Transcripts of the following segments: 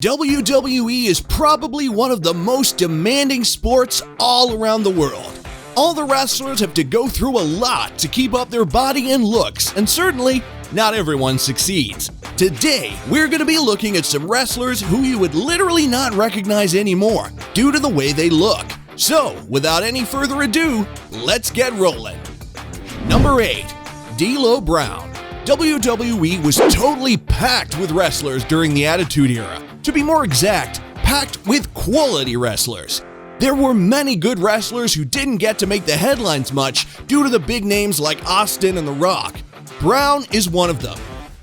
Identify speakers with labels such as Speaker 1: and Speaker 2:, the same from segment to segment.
Speaker 1: WWE is probably one of the most demanding sports all around the world. All the wrestlers have to go through a lot to keep up their body and looks, and certainly, not everyone succeeds. Today, we're going to be looking at some wrestlers who you would literally not recognize anymore due to the way they look. So, without any further ado, let's get rolling. Number 8. D'Lo Brown. WWE was totally packed with wrestlers during the Attitude Era. To be more exact, packed with quality wrestlers. There were many good wrestlers who didn't get to make the headlines much due to the big names like Austin and The Rock. Brown is one of them.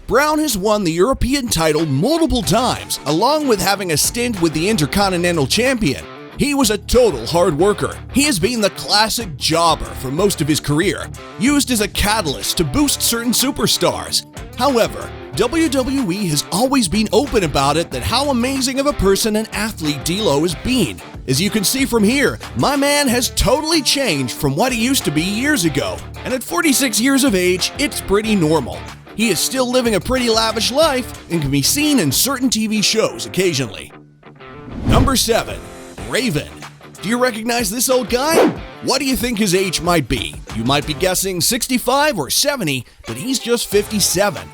Speaker 1: Brown has won the European title multiple times, along with having a stint with the Intercontinental Champion. He was a total hard worker. He has been the classic jobber for most of his career, used as a catalyst to boost certain superstars. However, WWE has always been open about it that how amazing of a person and athlete D'Lo has been. As you can see from here, my man has totally changed from what he used to be years ago, and at 46 years of age, it's pretty normal. He is still living a pretty lavish life and can be seen in certain TV shows occasionally. Number 7. Raven. Do you recognize this old guy? What do you think his age might be? You might be guessing 65 or 70, but he's just 57.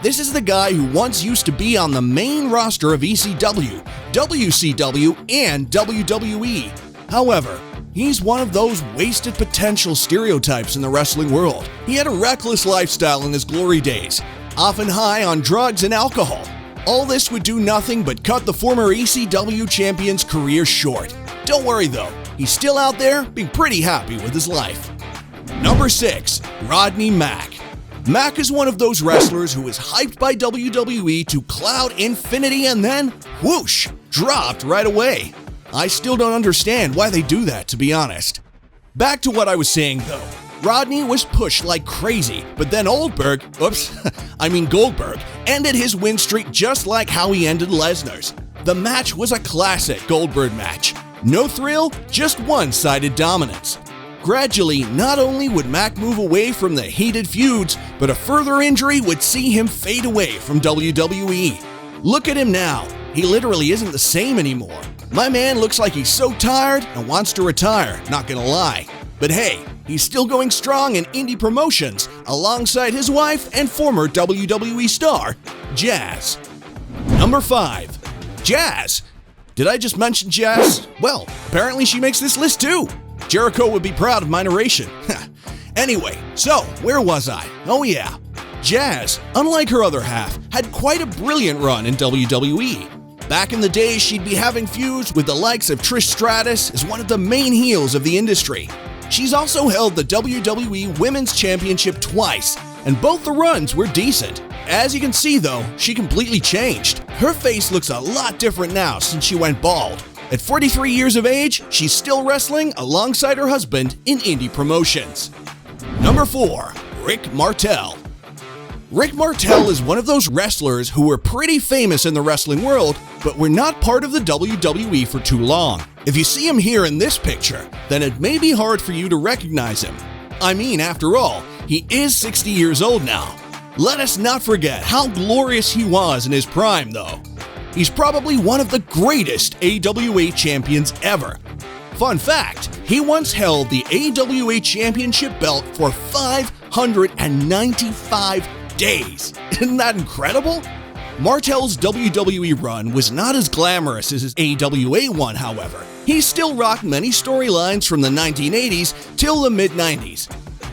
Speaker 1: This is the guy who once used to be on the main roster of ECW, WCW, and WWE. However, he's one of those wasted potential stereotypes in the wrestling world. He had a reckless lifestyle in his glory days, often high on drugs and alcohol. All this would do nothing but cut the former ECW champion's career short. Don't worry though, he's still out there being pretty happy with his life. Number 6. Rodney Mack. Mack is one of those wrestlers who was hyped by WWE to cloud infinity and then, whoosh, dropped right away. I still don't understand why they do that, to be honest. Back to what I was saying though. Rodney was pushed like crazy, but then Goldberg ended his win streak just like how he ended Lesnar's. The match was a classic Goldberg match. No thrill, just one-sided dominance. Gradually, not only would Mack move away from the heated feuds, but a further injury would see him fade away from WWE. Look at him now. He literally isn't the same anymore. My man looks like he's so tired and wants to retire, not gonna lie. But hey, he's still going strong in indie promotions alongside his wife and former WWE star, Jazz. Number 5. Jazz. Did I just mention Jazz? Well, apparently she makes this list too. Jericho would be proud of my narration. Anyway, so where was I? Oh yeah. Jazz, unlike her other half, had quite a brilliant run in WWE. Back in the day, she'd be having feuds with the likes of Trish Stratus as one of the main heels of the industry. She's also held the WWE Women's Championship twice, and both the runs were decent. As you can see though, she completely changed. Her face looks a lot different now since she went bald. At 43 years of age, she's still wrestling alongside her husband in indie promotions. Number 4. Rick Martel. Rick Martel is one of those wrestlers who were pretty famous in the wrestling world, but were not part of the WWE for too long. If you see him here in this picture, then it may be hard for you to recognize him. I mean, after all, he is 60 years old now. Let us not forget how glorious he was in his prime, though. He's probably one of the greatest AWA champions ever. Fun fact, he once held the AWA championship belt for 595 days. Isn't that incredible? Martel's WWE run was not as glamorous as his AWA one, however. He still rocked many storylines from the 1980s till the mid-90s.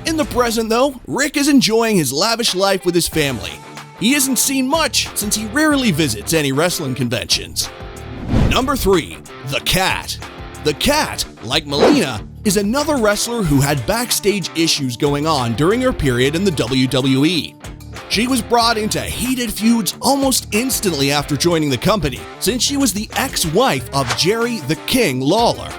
Speaker 1: In the present though, Rick is enjoying his lavish life with his family. He isn't seen much since he rarely visits any wrestling conventions. Number 3. The Cat. The Cat, like Melina, is another wrestler who had backstage issues going on during her period in the WWE. She was brought into heated feuds almost instantly after joining the company, since she was the ex-wife of Jerry the King Lawler.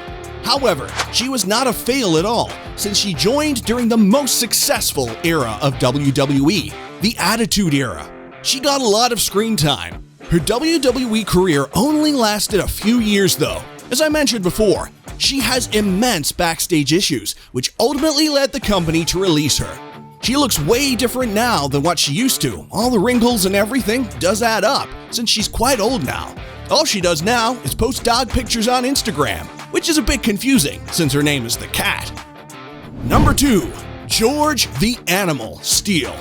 Speaker 1: However, she was not a fail at all, since she joined during the most successful era of WWE, the Attitude Era. She got a lot of screen time. Her WWE career only lasted a few years though. As I mentioned before, she has immense backstage issues, which ultimately led the company to release her. She looks way different now than what she used to. All the wrinkles and everything does add up, since she's quite old now. All she does now is post dog pictures on Instagram, which is a bit confusing since her name is the Cat. Number 2. George the Animal Steele.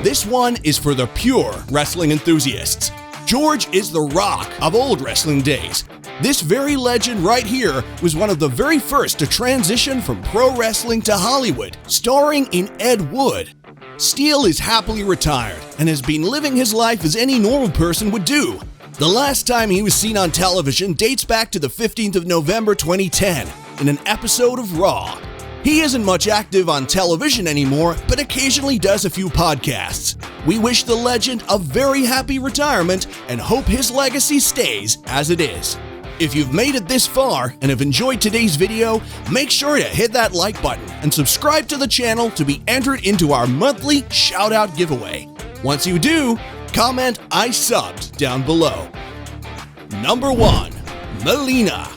Speaker 1: This one is for the pure wrestling enthusiasts. George is the Rock of old wrestling days. This very legend right here was one of the very first to transition from pro wrestling to Hollywood, starring in Ed Wood. Steele is happily retired and has been living his life as any normal person would do. The last time he was seen on television dates back to the 15th of November 2010 in an episode of Raw. He isn't much active on television anymore, but occasionally does a few podcasts. We wish the legend a very happy retirement and hope his legacy stays as it is. If you've made it this far and have enjoyed today's video, make sure to hit that like button and subscribe to the channel to be entered into our monthly shout-out giveaway. Once you do, comment "I subbed" down below. Number 1. Melina.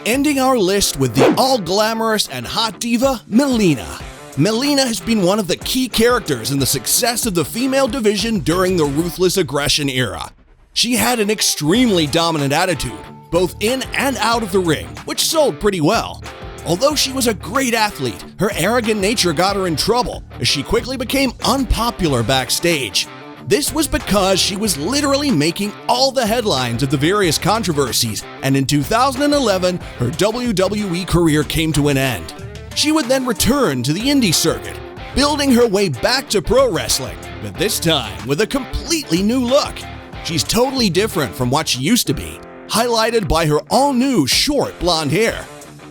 Speaker 1: Ending our list with the all-glamorous and hot diva, Melina. Melina has been one of the key characters in the success of the female division during the Ruthless Aggression era. She had an extremely dominant attitude, both in and out of the ring, which sold pretty well. Although she was a great athlete, her arrogant nature got her in trouble as she quickly became unpopular backstage. This was because she was literally making all the headlines of the various controversies, and in 2011, her WWE career came to an end. She would then return to the indie circuit, building her way back to pro wrestling, but this time with a completely new look. She's totally different from what she used to be, highlighted by her all-new short blonde hair.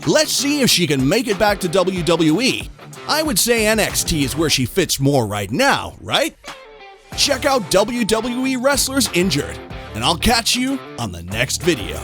Speaker 1: Let's see if she can make it back to WWE. I would say NXT is where she fits more right now, right? Check out WWE Wrestlers Injured, and I'll catch you on the next video.